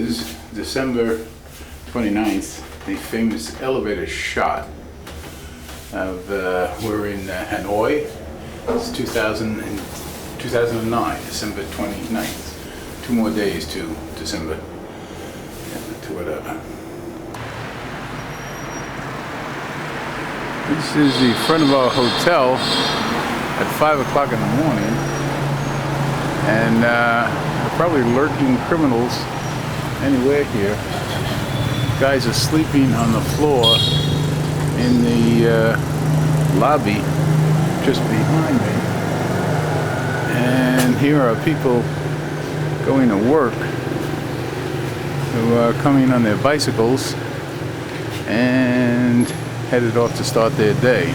is December 29th, the famous elevator shot of, we're in Hanoi. It's 2009, December 29th. 2 more days to December, to whatever. This is the front of our hotel at 5 o'clock in the morning, and there are probably lurking criminals anywhere here. Guys are sleeping on the floor in the lobby just behind me, and here are people going to work who are coming on their bicycles and headed off to start their day.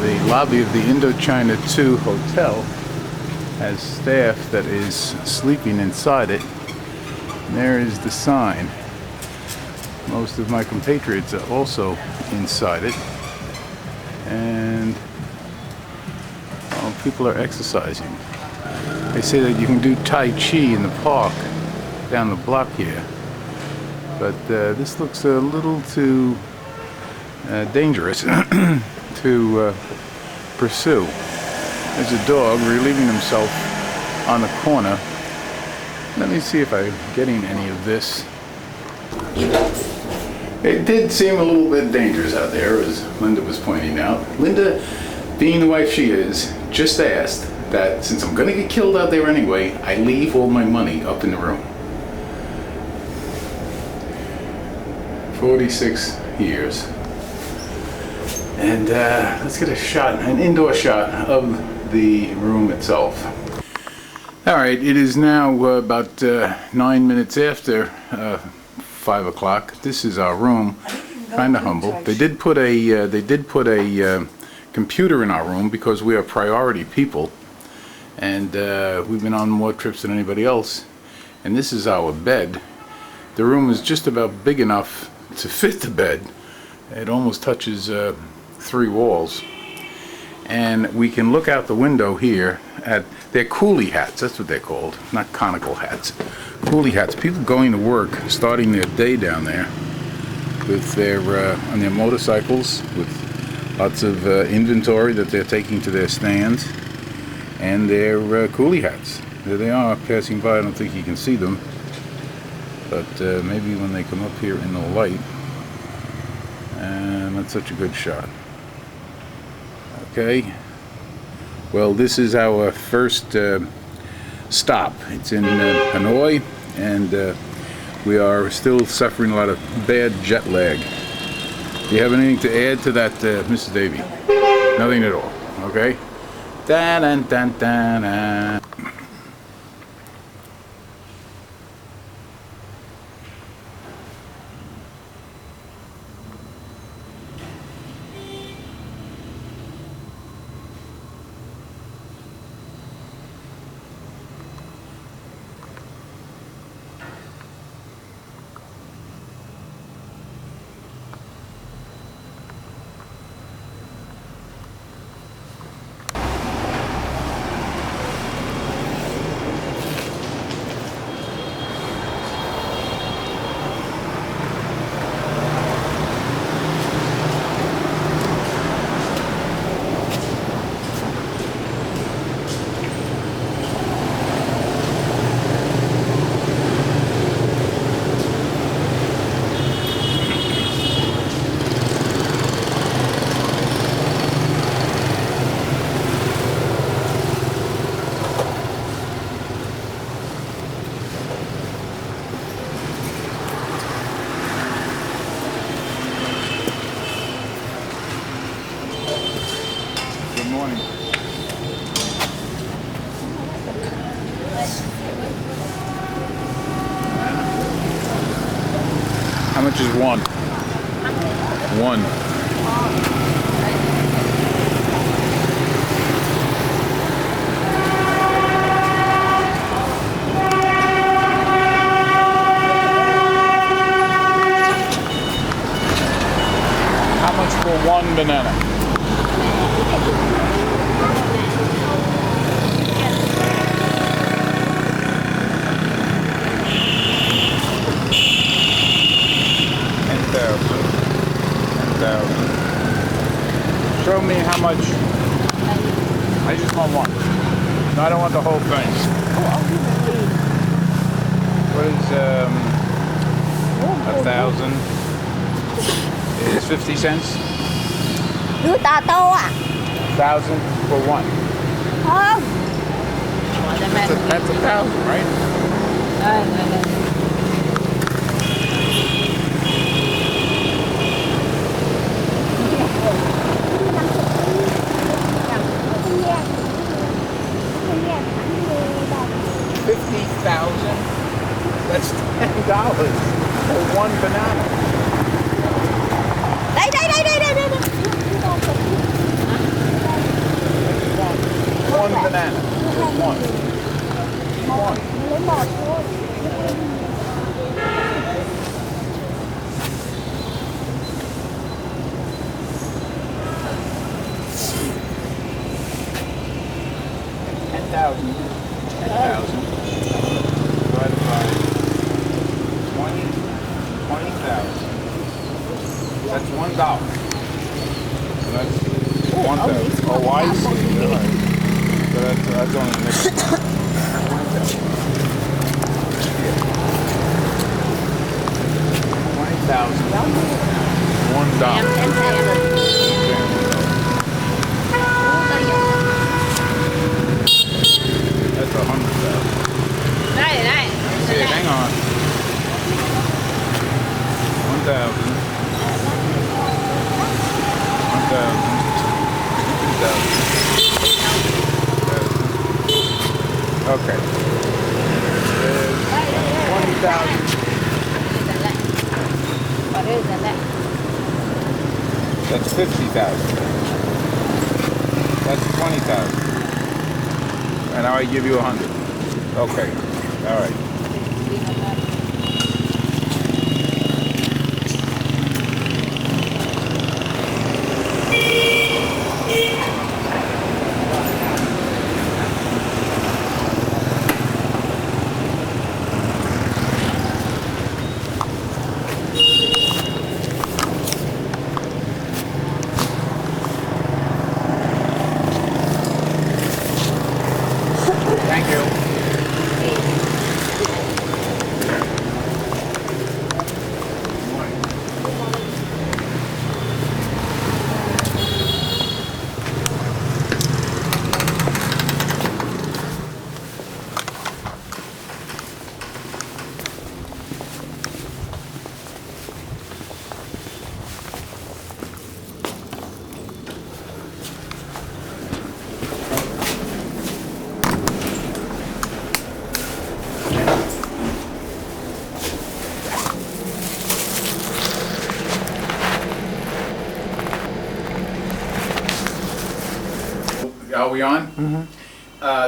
The lobby of the Indochina 2 hotel has staff that is sleeping inside it. And there is the sign. Most of my compatriots are also inside it, and people are exercising. They say that you can do Tai Chi in the park down the block here, but this looks a little too dangerous to pursue. There's a dog relieving himself on the corner. Let me see if I'm getting any of this. It did seem a little bit dangerous out there, as Linda was pointing out. Linda, being the wife she is, just asked that since I'm going to get killed out there anyway, I leave all my money up in the room. 46 years. And let's get a shot, an indoor shot of the room itself. All right, it is now about 9 minutes after 5 o'clock. This is our room, kind of humble. They did put a computer in our room because we are priority people, and we've been on more trips than anybody else. And this is our bed. The room is just about big enough to fit the bed. It almost touches 3 walls, and we can look out the window here at, they're coolie hats, that's what they're called, not conical hats. Coolie hats, people going to work, starting their day down there with their on their motorcycles, with lots of inventory that they're taking to their stands, and their coolie hats. There they are passing by. I don't think you can see them, but maybe when they come up here in the light. And that's such a good shot. Okay, well, this is our first stop. It's in Hanoi, and we are still suffering a lot of bad jet lag. Do you have anything to add to that, Mrs. Davy? Nothing at all. Okay. Da-da-da-da-da. How much is one? One. How much for one banana? Show me how much. I just want one. No, I don't want the whole thing. What is 1,000? Is 50 cents? 要打刀啊？ 1,000 for one. 好。 That's 1,000, right? 50,000? That's $10 for one banana. 嚟。 One banana. Just one. One. 你望我。 10,000 divided by 20,000. That's $1. So that's 1,000. Oh, I see. All right. So that's only an extra 20,000. $1. That's 100,000. 嚟。 See, hang on. 1,000. 1,000. 2,000. Okay. There's 20,000. That's 50,000. That's 20,000. And now I give you 100. Okay. All right. Thank you. Are we on? Mm-hmm.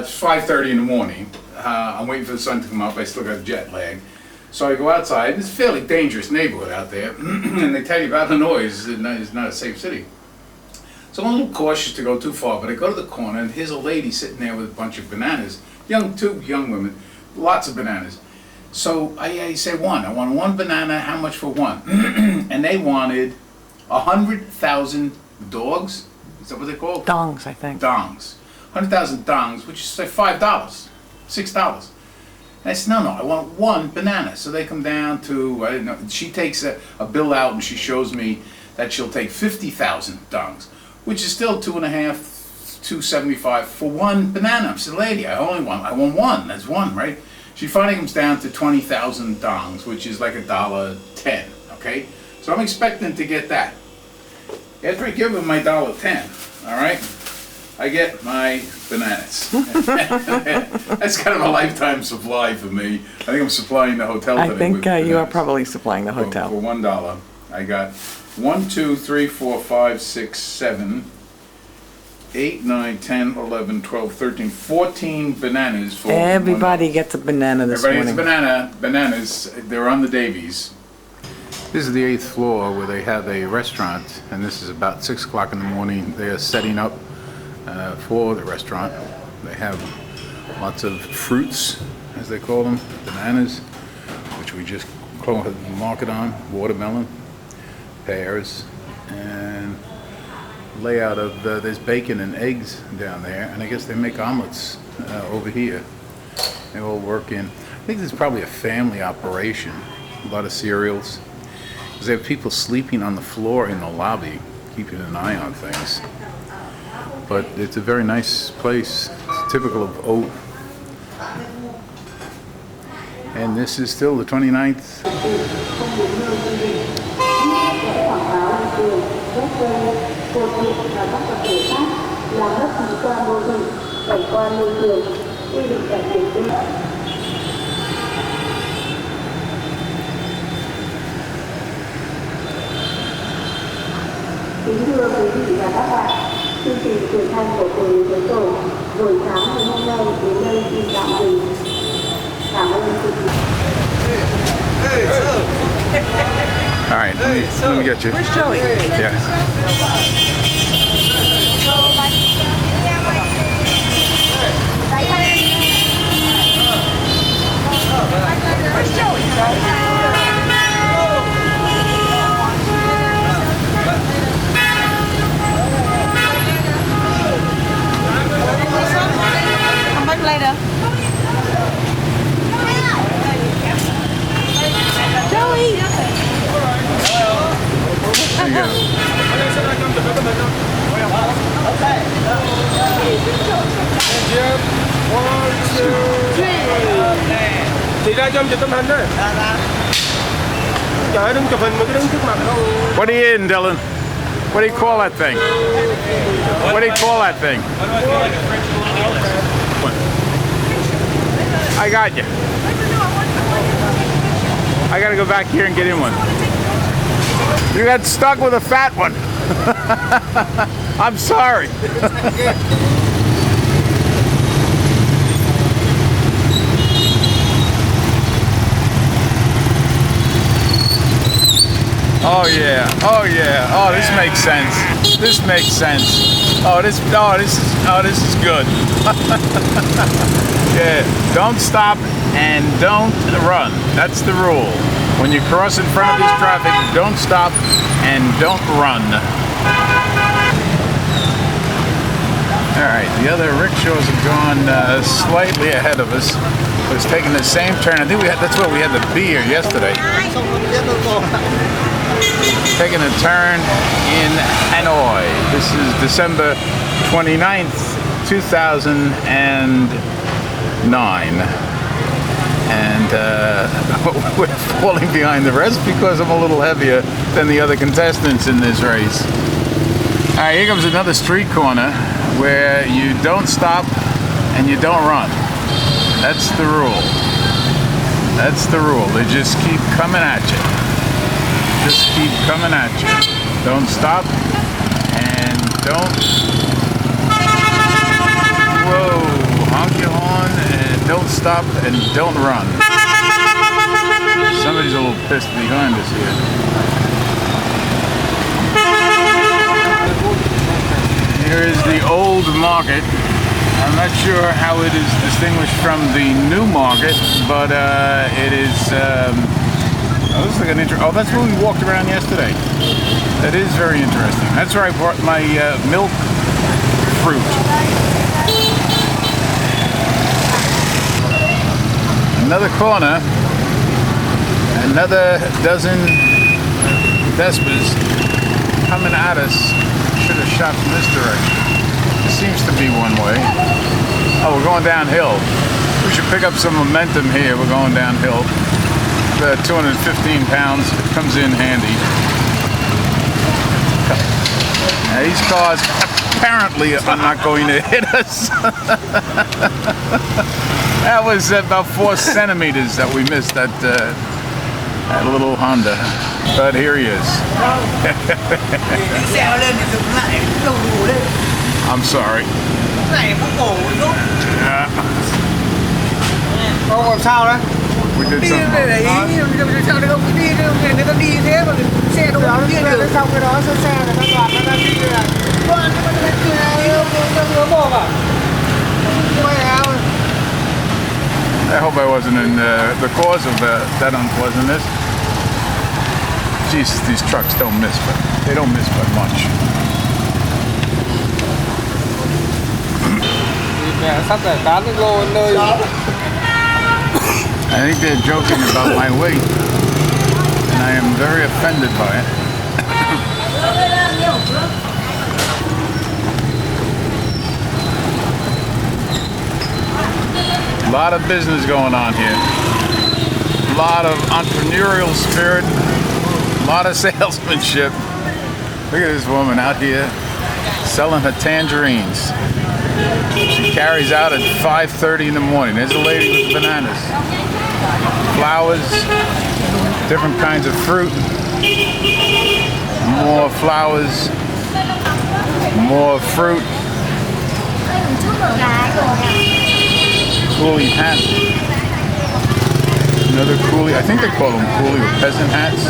It's 5:30 in the morning. I'm waiting for the sun to come up. I still got jet lag. So I go outside. It's a fairly dangerous neighborhood out there. And they tell you about Illinois is not a safe city. So I'm a little cautious to go too far. But I go to the corner and here's a lady sitting there with a bunch of bananas. Two young women. Lots of bananas. So I say one. I want one banana. How much for one? And they wanted 100,000 dogs. Is that what they call? Dongs, I think. Dongs. 100,000 dongs, which is like $5, $6. And I said, no, I want one banana. So they come down to, I didn't know, she takes a bill out and she shows me that she'll take 50,000 dongs, which is still $2.75 for one banana. I said, lady, I want one, that's one, right? She finally comes down to 20,000 dongs, which is like $1.10, okay? So I'm expecting to get that. After I give them my $1.10, all right, I get my bananas. That's kind of a lifetime supply for me. I think I'm supplying the hotel today. I think with you are bananas. probably supplying the hotel. For $1, I got 1, 2, 3, 4, 5, 6, 7, 8, 9, 10, 11, 12, 13, 14 bananas for Everybody gets a banana this Everybody morning. gets bananas. They're on the Davies. This is the 8th floor where they have a restaurant, and this is about 6 o'clock in the morning. They are setting up for the restaurant. They have lots of fruits, as they call them, bananas, which we just market on, watermelon, pears, and layout of there's bacon and eggs down there, and I guess they make omelets over here. They all work in. I think this is probably a family operation. A lot of cereals. Because they have people sleeping on the floor in the lobby, keeping an eye on things. But it's a very nice place. It's typical of Oat. And this is still the 29th. Kính thưa quý vị và các bạn, chương trình truyền thanh của Phường Lý Thái Tổ buổi sáng ngày hôm nay đến đây xin tạm dừng. Cảm ơn quý vị. All right, let me get you. Where's Joey? Yeah. Where's Joey? Come back later. Joey! There you go. Chị ra cho em chụp tấm hình đấy. Trời ơi, đứng chụp hình mà cứ đứng trước mặt đâu. What are you in, Dylan? What do you call that thing? What do you call that thing? I got you. I gotta go back here and get in one. You got stuck with a fat one. I'm sorry. Oh yeah, oh yeah, oh this makes sense. This makes sense. This is good. Yeah, don't stop and don't run. That's the rule. When you cross in front of this traffic, don't stop and don't run. All right, the other rickshaws have gone slightly ahead of us. But it's taking the same turn. I think that's where we had the beer yesterday. Taking a turn in Hanoi. This is December 29th, 2009. And we're falling behind the rest because I'm a little heavier than the other contestants in this race. All right, here comes another street corner where you don't stop and you don't run. That's the rule. That's the rule. They just keep coming at you. Just keep coming at you. Don't stop and don't. Whoa, honk your horn and don't stop and don't run. Somebody's a little pissed behind us here. Here is the old market. I'm not sure how it is distinguished from the new market, but it is. Oh, this is like an oh, that's where we walked around yesterday. That is very interesting. That's where I bought my milk fruit. Another corner. Another dozen Vespas coming at us. Should have shot from this direction. It seems to be one way. Oh, we're going downhill. We should pick up some momentum here. We're going downhill. 215 pounds. It comes in handy. Now, these cars apparently are not going to hit us. That was about 4 centimeters that we missed that little Honda. But here he is. I'm sorry. We did something wrong. I hope I wasn't in the cause of that unpleasantness. Jesus, these trucks don't miss, but they don't miss by much. Dạ, sắp là tán cái lô đến nơi. I think they're joking about my weight, and I am very offended by it. A lot of business going on here. A lot of entrepreneurial spirit. A lot of salesmanship. Look at this woman out here selling her tangerines. She carries out at 5:30 in the morning. There's a lady with bananas. Flowers, different kinds of fruit, more flowers, more fruit. Coolie hat. Another coolie. I think they call them coolie or peasant hats.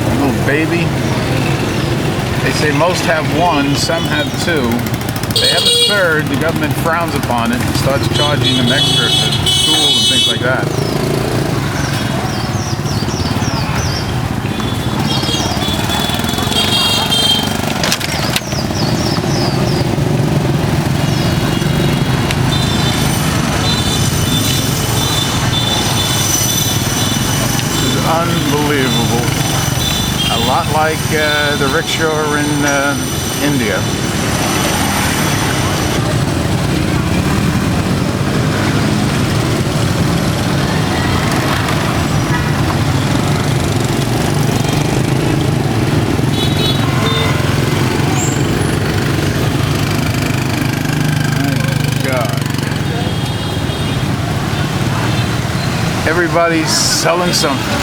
A little baby. They say most have one, some have two. They have a third. The government frowns upon it and starts charging them extra for school and things like that. Unbelievable. A lot like the rickshaw in India. My God. Everybody's selling something.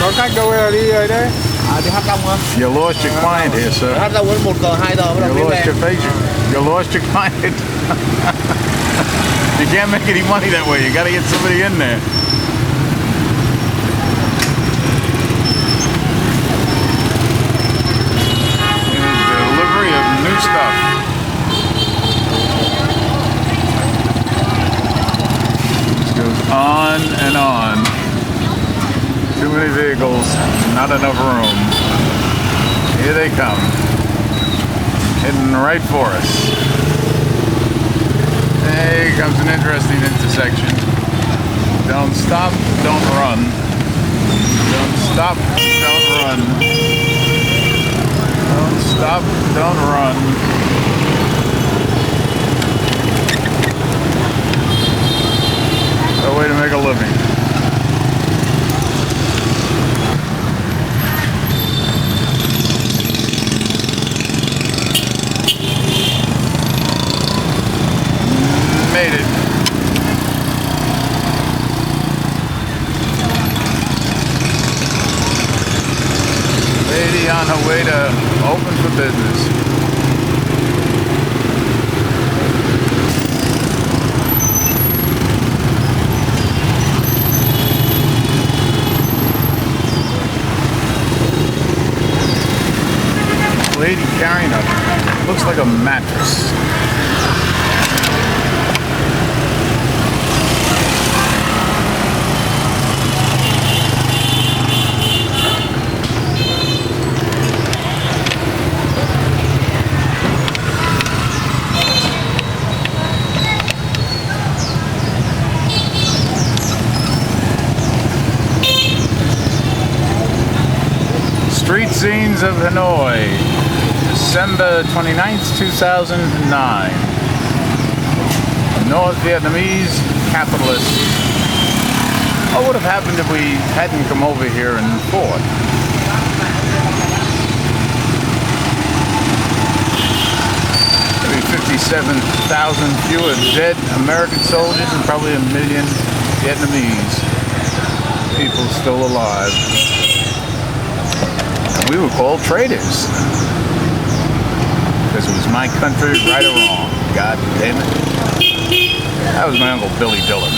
Có cách đâu là đi rồi đấy. Đi hát đông không? You lost your client here, sir. Hát đông đến 1 giờ 2 giờ bắt đầu You mới lost về. your patient. You lost your client. You can't make any money that way. You got to get somebody in there. Delivery of new stuff. This goes on and on. Too many vehicles, not enough room. Here they come. Heading right for us. Hey, comes an interesting intersection. Don't stop, don't run. Don't stop, don't run. Don't stop, don't run. A way to make a living. Made it. Lady on her way to open for business. Lady carrying a, looks like a mattress. Street scenes of Hanoi, December 29th, 2009. North Vietnamese capitalists. What would have happened if we hadn't come over here and fought? Maybe 57,000 fewer dead American soldiers and probably 1 million Vietnamese people still alive. We were called traitors. Because it was my country, right or wrong. God damn it. That was my Uncle Billy Dillon.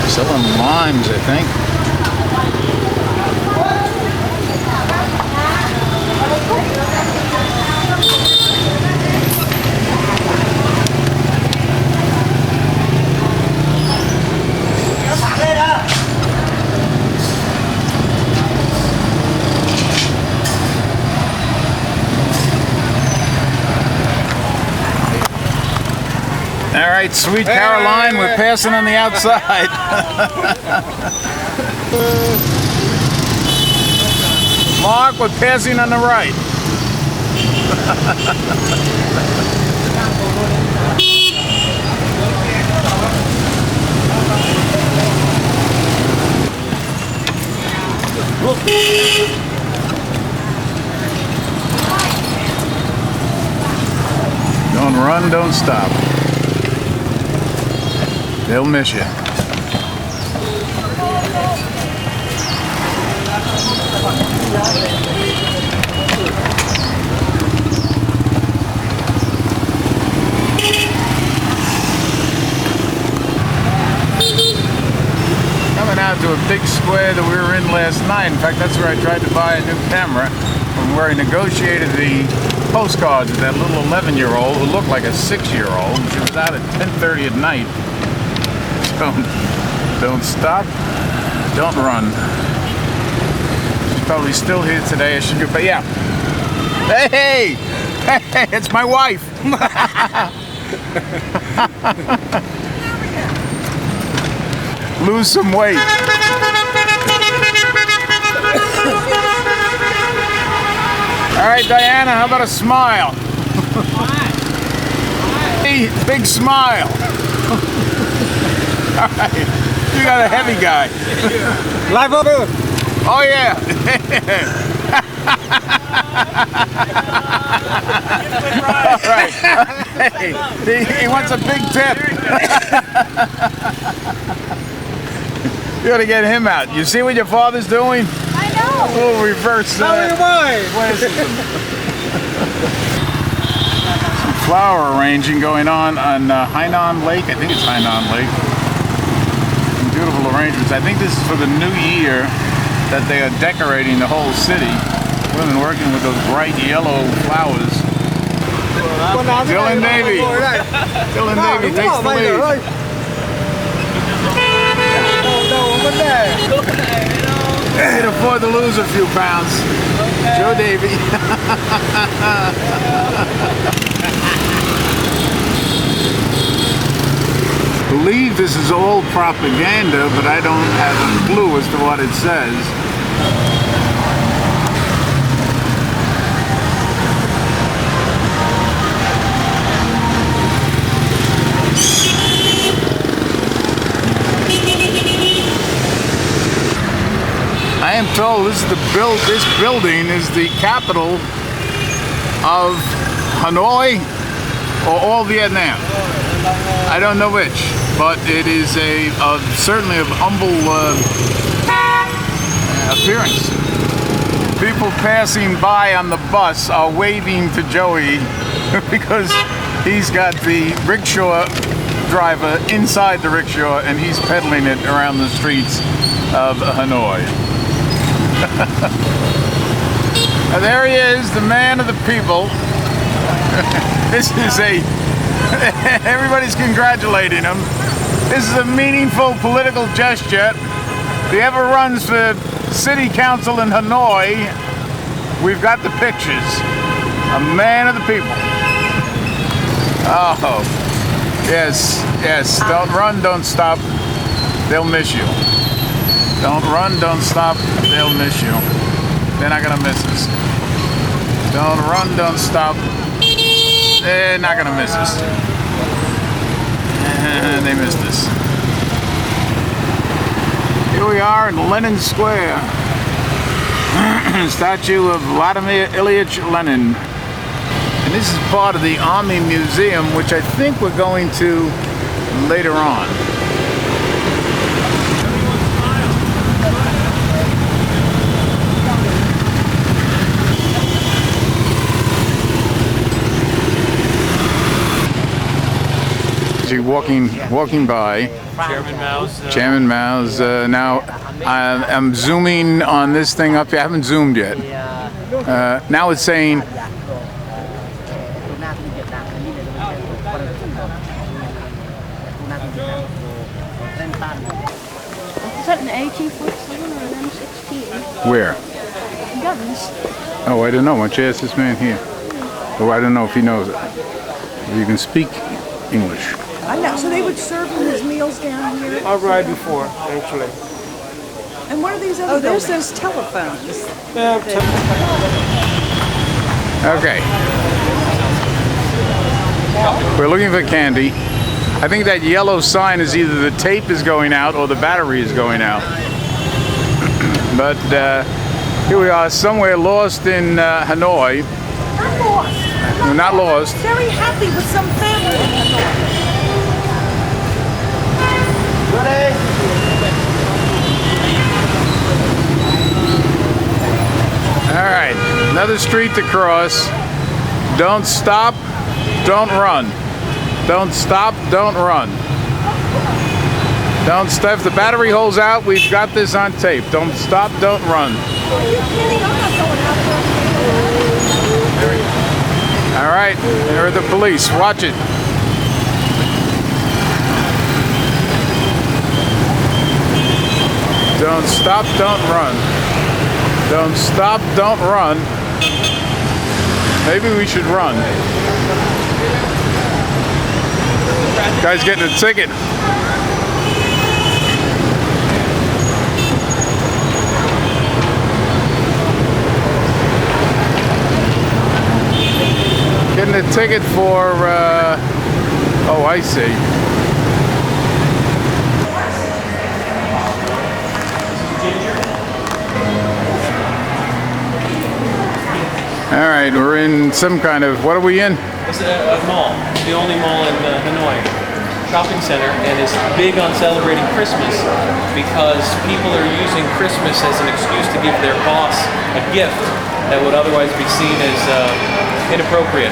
Selling limes, I think. right, Sweet Caroline, we're passing on the outside. Mark, we're passing on the right. Don't run, don't stop. They'll miss you. Coming out to a big square that we were in last night. In fact, that's where I tried to buy a new camera, from where I negotiated the postcards of that little 11-year-old who looked like a 6-year-old. She was out at 10:30 at night. Don't stop, don't run. She's probably still here today. I should go, but yeah. Hey, hey, it's my wife. Lose some weight. All right, Diana, how about a smile? Hey, big smile. All right, you got a heavy guy. Live over. Oh yeah. All right. Hey, he wants a big tip. You gotta get him out. You see what your father's doing? I know. We'll reverse that. Some flower arranging going on Hainan Lake. I think it's Hainan Lake. Some beautiful arrangements. I think this is for the new year that they are decorating the whole city. Women working with those bright yellow flowers. Dylan Davey. Dylan Davey takes the lead. He can afford to lose a few pounds. Joe Davey. Believe this is all propaganda, but I don't have a clue as to what it says. I am told this building is the capital of Hanoi or all Vietnam. I don't know which, but it is certainly of humble appearance. People passing by on the bus are waving to Joey because he's got the rickshaw driver inside the rickshaw and he's pedaling it around the streets of Hanoi. There he is, the man of the people. This is everybody's congratulating him. This is a meaningful political gesture. If he ever runs for city council in Hanoi, we've got the pictures. A man of the people. Oh, yes, yes. Don't run, don't stop. They'll miss you. Don't run, don't stop, they'll miss you. They're not gonna miss us. Don't run, don't stop. They're not gonna miss us. And they missed us. Here we are in Lenin Square. Statue of Vladimir Ilyich Lenin. And this is part of the Army Museum, which I think we're going to later on. Walking by Chairman Mao's. Now I'm zooming on this thing up here. I haven't zoomed yet. Now it's saying Is that an 18-foot or an M16? where? Guns. Oh, I don't know. Why don't you ask this man here? Oh, I don't know if he knows it. If you can speak English. I know. So they would serve him his meals down here. Right before, actually. And what are these other? Oh, there's those telephones. Okay. We're looking for candy. I think that yellow sign is either the tape is going out or the battery is going out. But here we are, somewhere lost in Hanoi. Not lost. We're not lost. Very happy with some family in Hanoi. All right, another street to cross. Don't stop, don't run. Don't stop, don't run. Don't stop. If the battery holds out, we've got this on tape. Don't stop, don't run. Are you kidding? I'm not going out there. All right, there are the police. Watch it. Don't stop, don't run. Don't stop, don't run. Maybe we should run. Guy's getting a ticket. Getting a ticket for, oh, I see. All right, we're in some kind of, what are we in? It's a mall, the only mall in Hanoi, shopping center, and it's big on celebrating Christmas because people are using Christmas as an excuse to give their boss a gift that would otherwise be seen as inappropriate,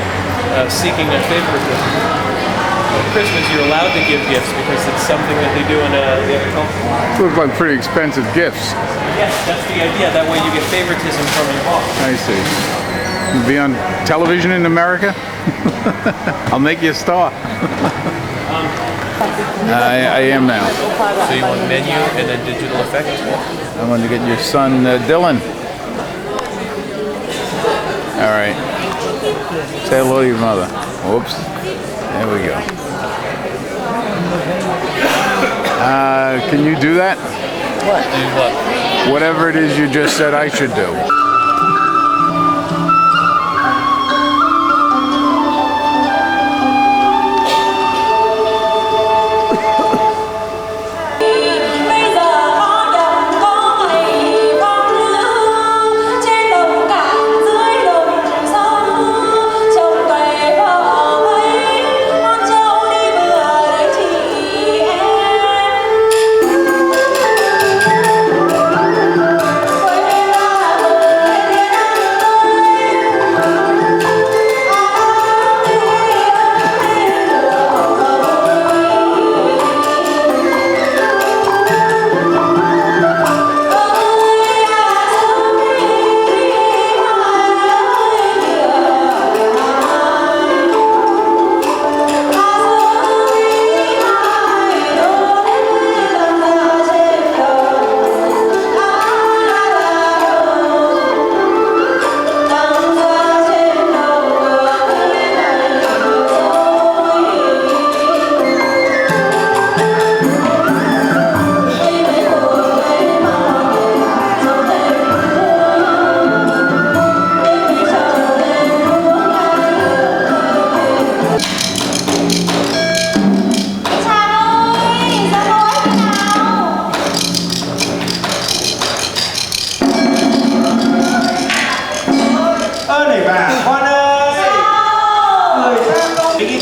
seeking a favoritism. At Christmas, you're allowed to give gifts because it's something that they do in the other culture. Look like pretty expensive gifts. Yes, that's the idea. That way you get favoritism from your boss. I see. Be on television in America? I'll make you a star. I am now. So you want menu and then digital effect? I want to get your son, Dylan. All right. Say hello to your mother. Whoops. There we go. Can you do that? What? Do what? Whatever it is you just said I should do.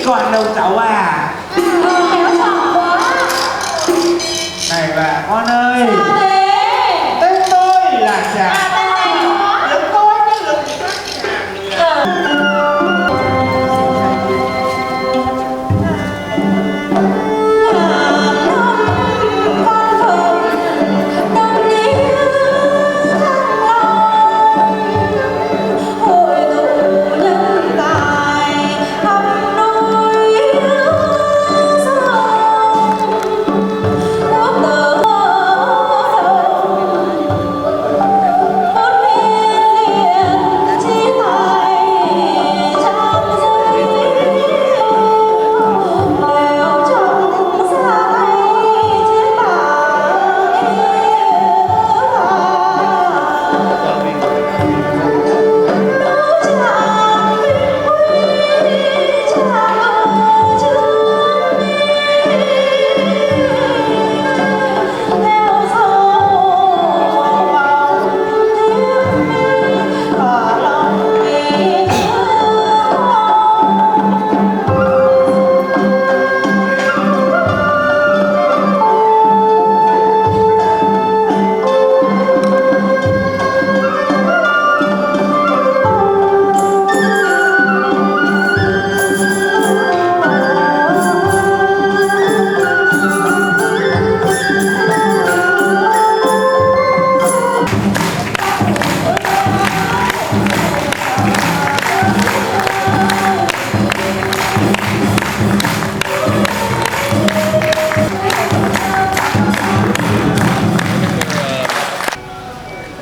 Con đâu cháu à? Này bà con ơi, tên tôi là Trà. Đừng coi cái lực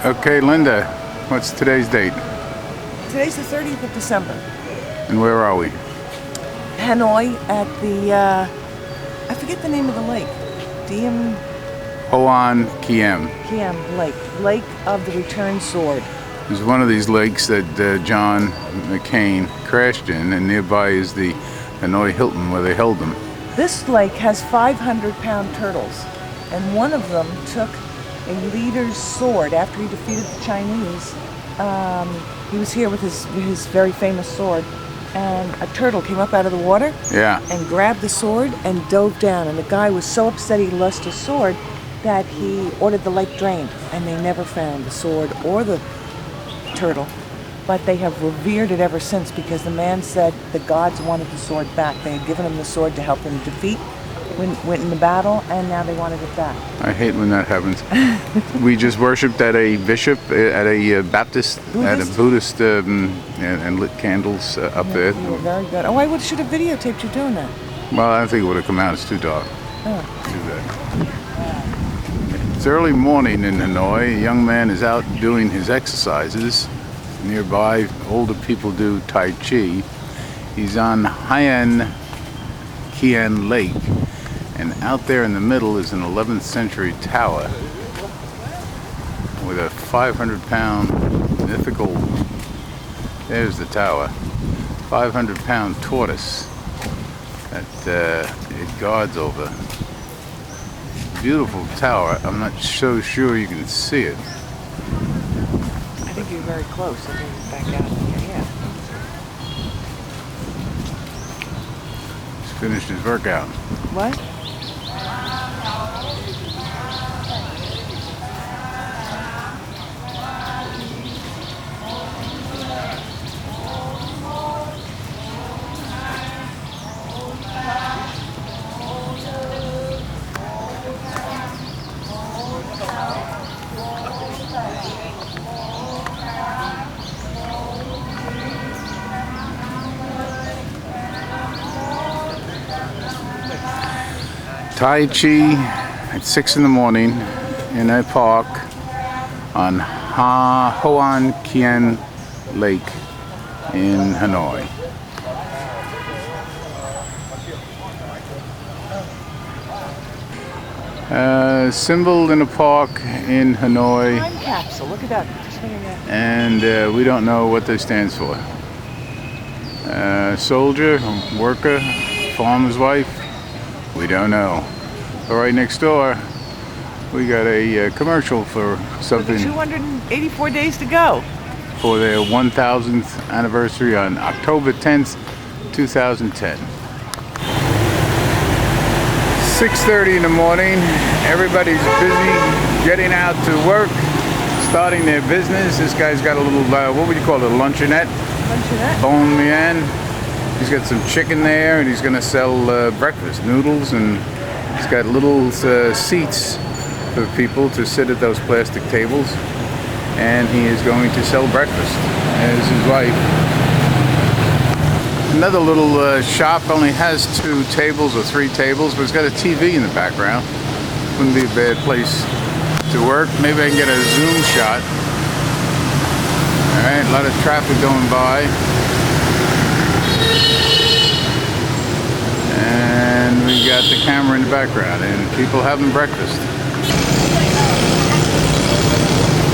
Okay, Linda, what's today's date? Today's the 30th of December. And where are we? Hanoi at the, I forget the name of the lake. Diem Hoan Kiem. Kiem Lake. Lake of the Returned Sword. It's one of these lakes that John McCain crashed in, and nearby is the Hanoi Hilton where they held him. This lake has 500-pound turtles, and one of them took a leader's sword after he defeated the Chinese. He was here with his very famous sword, and a turtle came up out of the water and grabbed the sword and dove down. And the guy was so upset he lost his sword that he ordered the lake drained, and they never found the sword or the turtle. But they have revered it ever since because the man said the gods wanted the sword back. They had given him the sword to help him defeat, went in the battle, and now they wanted it back. I hate when that happens. We just worshipped at a bishop, at a Baptist, at a Buddhist, and lit candles up there. You were very good. Oh, I should have videotaped you doing that. Well, I don't think it would have come out. It's too dark to do that. It's early morning in Hanoi. A young man is out doing his exercises. Nearby, older people do Tai Chi. He's on Hoan Kiem Lake, and out there in the middle is an 11th century tower with a 500-pound mythical, there's the tower, 500-pound tortoise that it guards over. Beautiful tower. I'm not so sure you can see it. I think you're very close. I think it's back out here, yeah. He's finished his workout. What? Tai Chi at 6 in the morning in a park on Hoan Kiem Lake in Hanoi. Symbol in a park in Hanoi, Time capsule. Look at that. Just look at that. and we don't know what this stands for. Soldier, worker, farmer's wife, we don't know. But right next door, we got a commercial for something 284 days to go. for their 1000th anniversary on October 10th, 2010. 6:30 in the morning, everybody's busy getting out to work, starting their business. This guy's got a little, what would you call it, a luncheonette? Luncheonette. Bon Mian. He's got some chicken there, and he's going to sell breakfast, noodles, and he's got little seats for people to sit at those plastic tables, and he is going to sell breakfast as his wife. Another little shop only has 2 tables or 3 tables, but it's got a TV in the background. Wouldn't be a bad place to work. Maybe I can get a zoom shot. All right, a lot of traffic going by. And we got the camera in the background and people having breakfast.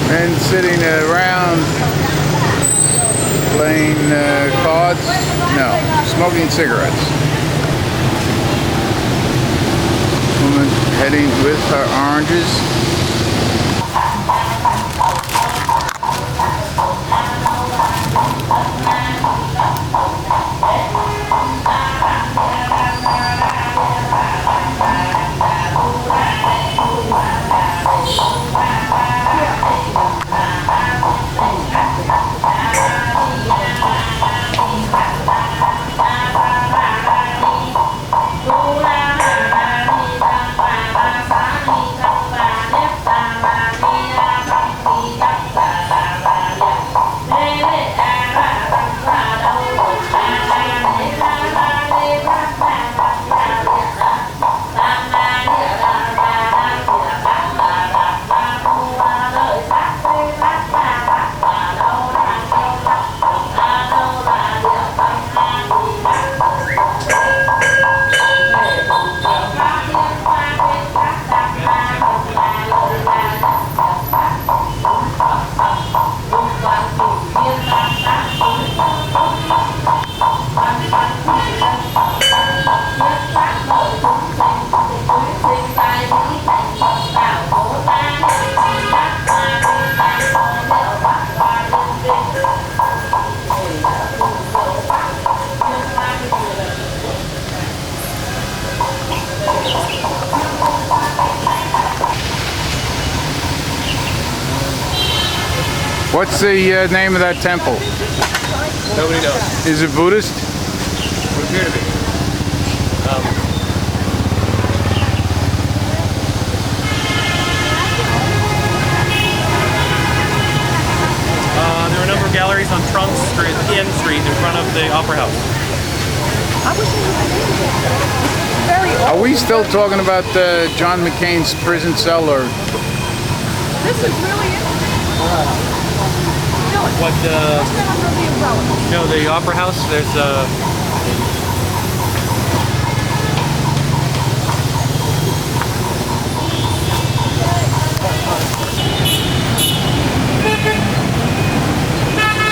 Men sitting around playing cards. No, smoking cigarettes. Woman heading with her oranges. What's the name of that temple? Nobody knows. Is it Buddhist? Would appear to be. There are a number of galleries on Trunk Street, N Street, in front of the Opera House. Are we still talking about John McCain's prison cell, or This is really interesting. What, no, the Opera House, there's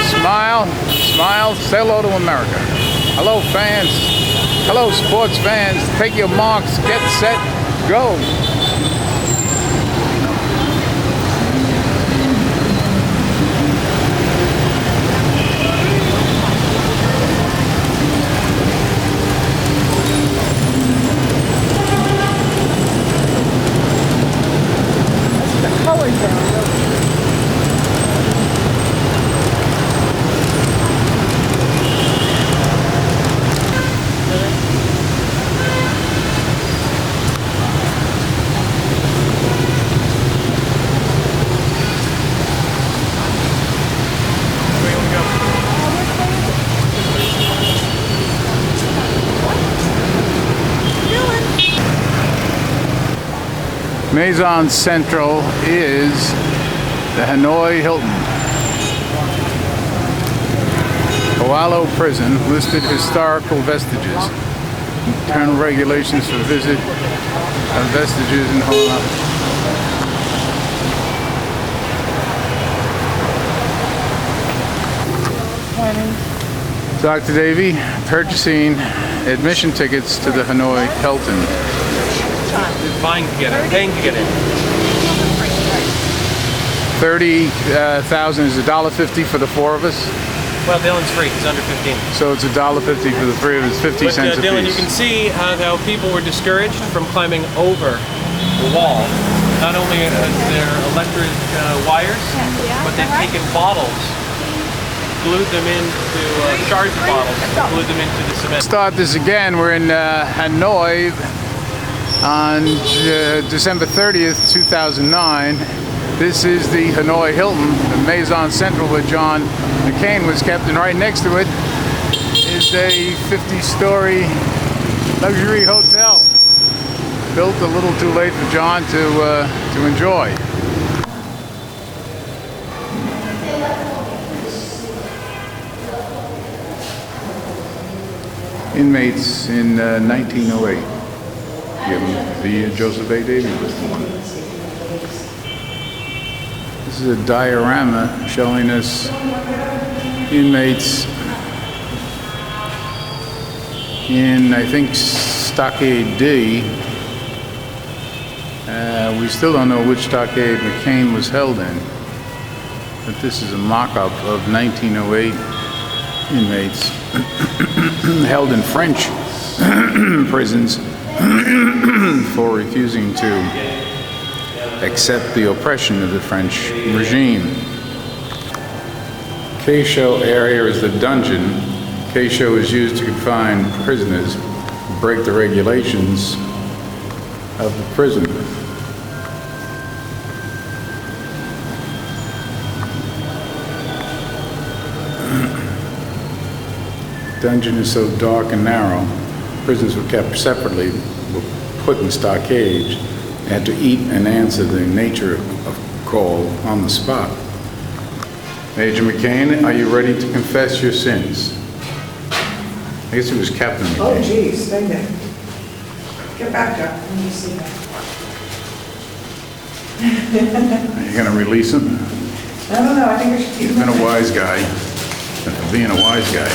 Smile, smile, say hello to America. Hello, fans. Hello, sports fans. Take your marks, get set, go. The colors are really Maison Central is the Hanoi Hilton. Oalo Prison listed historical vestiges. Internal regulations for visit of vestiges in Hanoi. Dr. Davy, purchasing admission tickets to the Hanoi Hilton. buying to get in, paying to get in. 30,000 is $1.50 for the four of us. Well, Dylan's free. He's under 15. So it's $1.50 for the three of us, 50 But cents a Dylan, you piece. can see how people were discouraged from climbing over the wall. Not only are there electric wires, but they've taken bottles, glued them into shards of bottles, glued them into the cement. Start this again. We're in Hanoi on December 30th, 2009. This is the Hanoi Hilton, the Maison Central where John McCain was kept, and right next to it is a 50-story luxury hotel. Built a little too late for John to enjoy. Inmates in 1908. Given the year Joseph A. Davy was born. This is a diorama showing us inmates in, I think, Stockade D. We still don't know which stockade McCain was held in, but this is a mock-up of 1908 inmates held in French prisons for refusing to accept the oppression of the French regime. Keisho area is the dungeon. Keisho is used to confine prisoners who break the regulations of the prison. Dungeon is so dark and narrow, prisoners were kept separately, were put in stockades, had to eat and answer the nature of call on the spot. Major McCain, are you ready to confess your sins? I guess it was Captain McCain. Oh, geez, stay there. Get back up. Let me see that. Are you going to release him? I don't know, I think we should keep He's been a wise guy. For being a wise guy.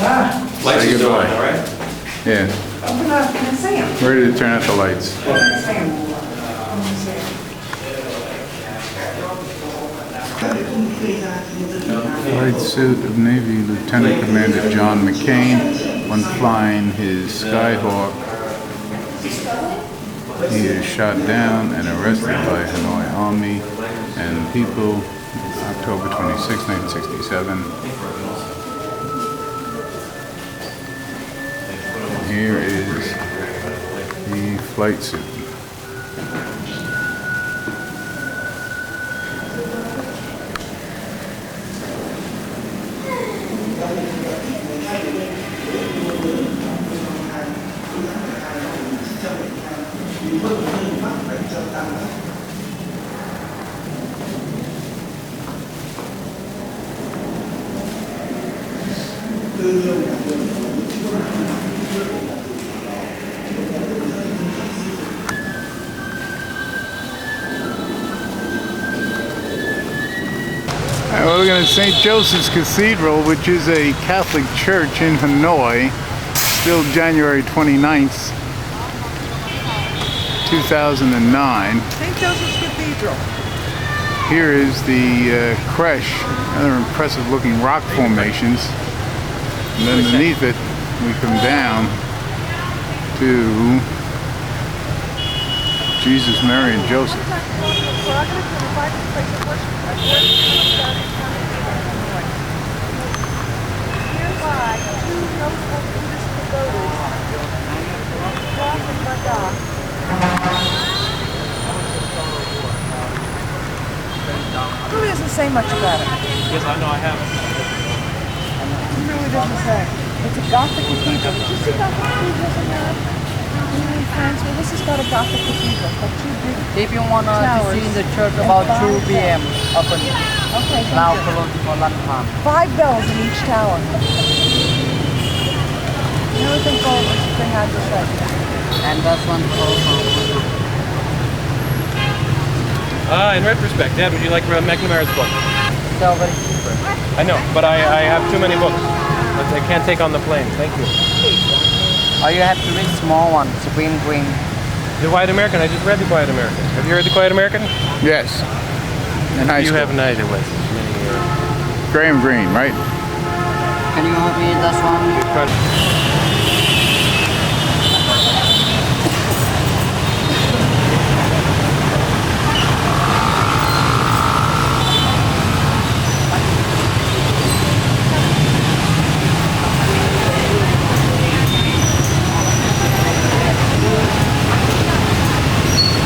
Lights Say is on, goodbye. all right? Yeah. Open up, can I see him? Ready to turn out the lights. Can I see him? Let me see him. White suit of Navy Lieutenant Commander John McCain, when flying his Skyhawk. He is shot down and arrested by Hanoi Army, and people October 26, 1967. Here is the flight suit. We're looking at St. Joseph's Cathedral, which is a Catholic church in Hanoi, still January 29th, 2009. St. Joseph's Cathedral. Here is the creche, rather impressive looking rock formations. And underneath it, we come down to Jesus, Mary, and Joseph. Really doesn't say much about it. Yes, I know I have. It really doesn't say. It's a Gothic cathedral. Did you see Gothic cathedrals in Europe? In France? Well, this has got a Gothic cathedral. Got two big If you want to towers. see the church about 2 p.m. open. Okay, thank Now you. closed for lunchtime. 5 bells in each tower. You know, think all this thing had to say. And that's one for In retrospect, Dad, would you like McNamara's book? so very cheaper. I know, but I have too many books. I can't take on the plane. Thank you. Or you have to read small ones, green. The Quiet American. I just read The Quiet American. Have you read The Quiet American? Yes. In high You school. have neither with many Graham Greene, right? Can you help me with this one?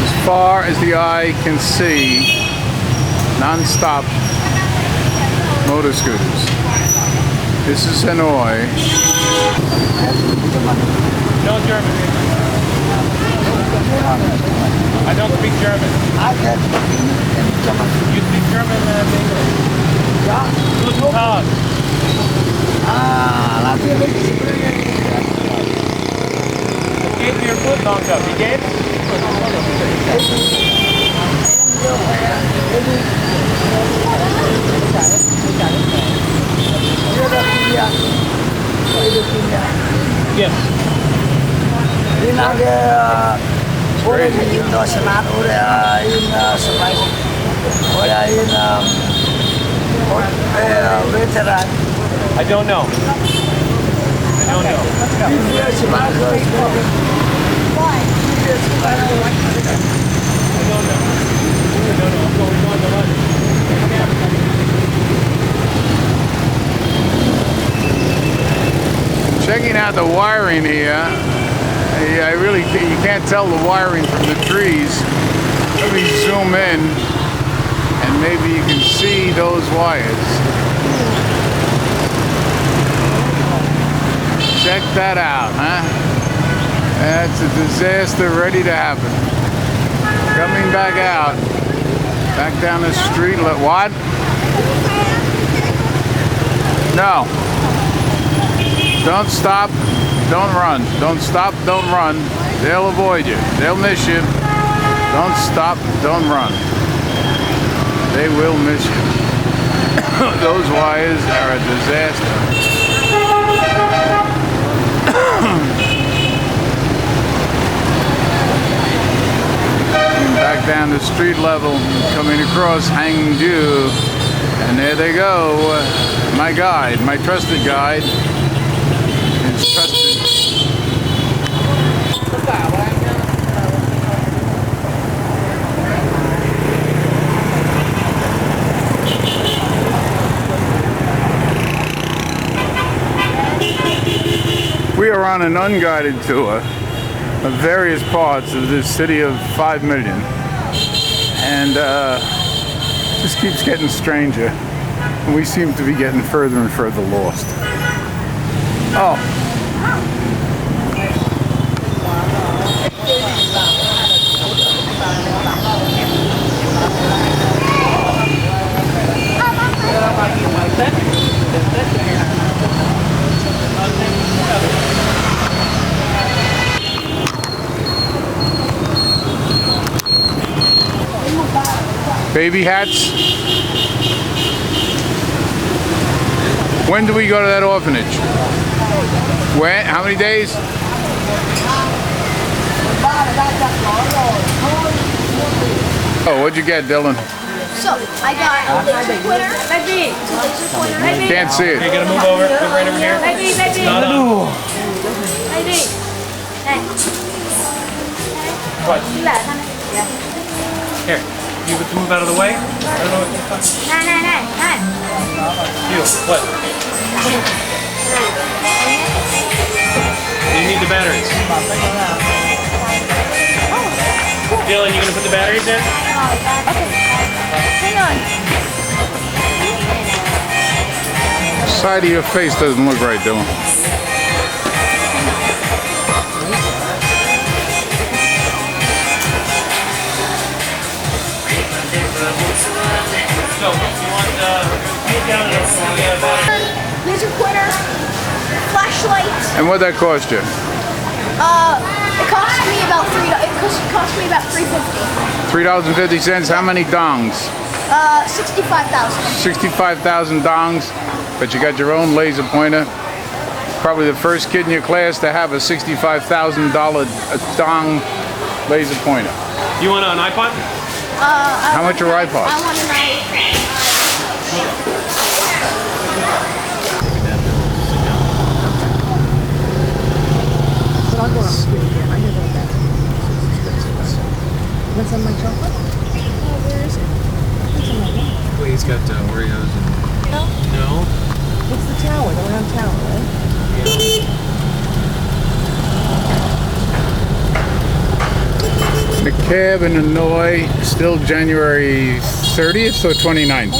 As far as the eye can see, non-stop motor scooters. This is Hanoi. No German. I don't speak German. You speak German, Guten Tag. Gave me your foot knocked up. He gave? Yes. I don't know. I don't know. Checking out the wiring here. I really you can't tell the wiring from the trees. Let me zoom in and maybe you can see those wires. Check that out, huh? That's a disaster ready to happen. Coming back out. Back down the street. What? No. Don't stop. Don't run. Don't stop. Don't run. They'll avoid you. They'll miss you. Don't stop. Don't run. They will miss you. Those wires are a disaster. Back down to street level, coming across Hangzhou, and there they go. My guide, my trusted guide, is trusted. on an unguided tour of various parts of this city of 5 million. And just keeps getting stranger. And we seem to be getting further and further lost. Oh. Baby hats. When do we go to that orphanage? When? How many days? Oh, what'd you get, Dylan? So, I got a laser pointer. Can't see it. Okay, gotta move over. Move right over here. It's not on. What? Here. You have to move out of the way. I don't know what you're talking about. You. What? You need the batteries. Dylan, you gonna put the batteries in? Hang on. The side of your face doesn't look right, Dylan. So, you want get down and see battery. Laser pointer, flashlight. And what'd that cost you? It cost me about $3.50. $3.50. How many dongs? 65,000. 65,000 dongs, but you got your own laser pointer. Probably the first kid in your class to have a $65,000 dong laser pointer. You want an iPod? How much are iPods? I want an iPod. I'll go out again. I know that. What's on my chocolate? Where is it? Well, he's got Oreos and... No? It's the tower, the round tower, right? McCabe in Illinois, still January 30th or 29th?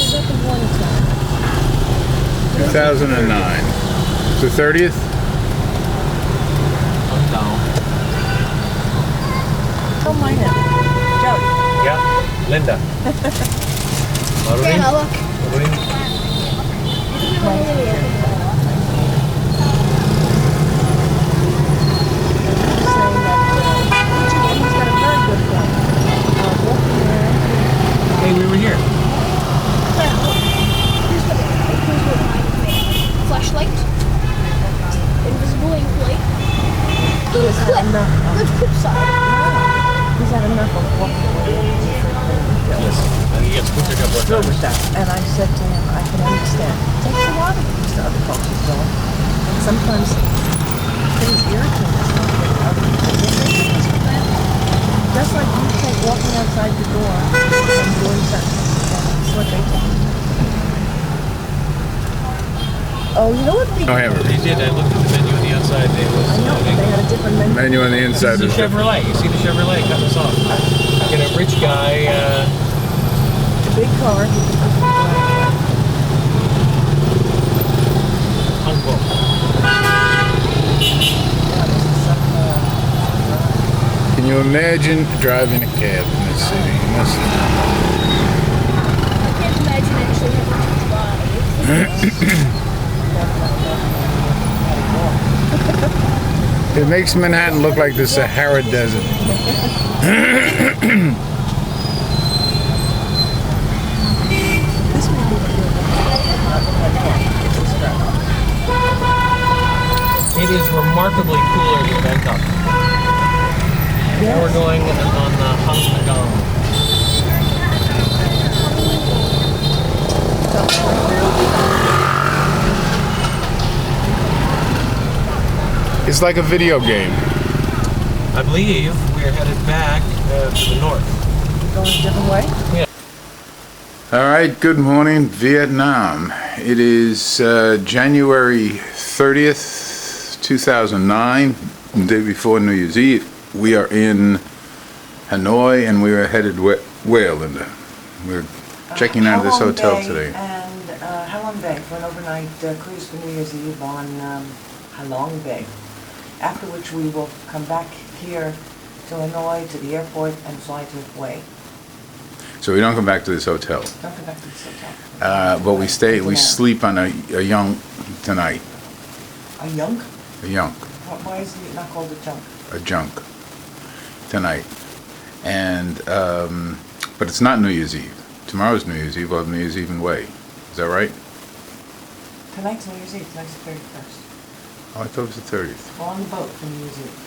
2009. The 30th? Oh, mine now. Joe. Yeah? Linda. Grandma, look. Hey, we were here. Flashlight. Invisible ink light. Is that enough? Good flip side. Is that enough of what Yes. He gets quicker up with with that? And I said to him, I can understand. It takes a lot of things to other folks as well. And sometimes things irritate us. Just like you take walking outside the door and doing something. That's what they take. Oh, you know what they I have it. They did. I looked at the menu on the outside. They was. I know, they had a different menu. Menu on the inside. This is a Chevrolet. You see the Chevrolet cutting us off. Get a rich guy. The big car. Uncle. Can you imagine driving a cab in this city? You must. I can't imagine actually having to drive. It makes Manhattan look like the Sahara Desert. It is remarkably cooler than Bangkok. Now we're going on the Hang Nagang. It's like a video game. I believe we're headed back to the north. Going a different way? Yeah. All right, good morning, Vietnam. It is January 30th, 2009, the day before New Year's Eve. We are in Hanoi and we are headed where, Linda? We're checking out of this Halong hotel Bay today. And Halong Bay for an overnight cruise for New Year's Eve on Halong Bay. After which we will come back here to Hanoi, to the airport, and fly to Hue. So we don't come back to this hotel. Don't come back to this hotel. But we sleep on a yunk tonight. A yunk? A yunk. Why is it not called a junk? A junk tonight. And, but it's not New Year's Eve. Tomorrow's New Year's Eve, we'll have New Year's Eve in Way. Is that right? Tonight's New Year's Eve, tonight's the 31st. Oh, I thought it was the 30th. We're on the boat for New Year's Eve.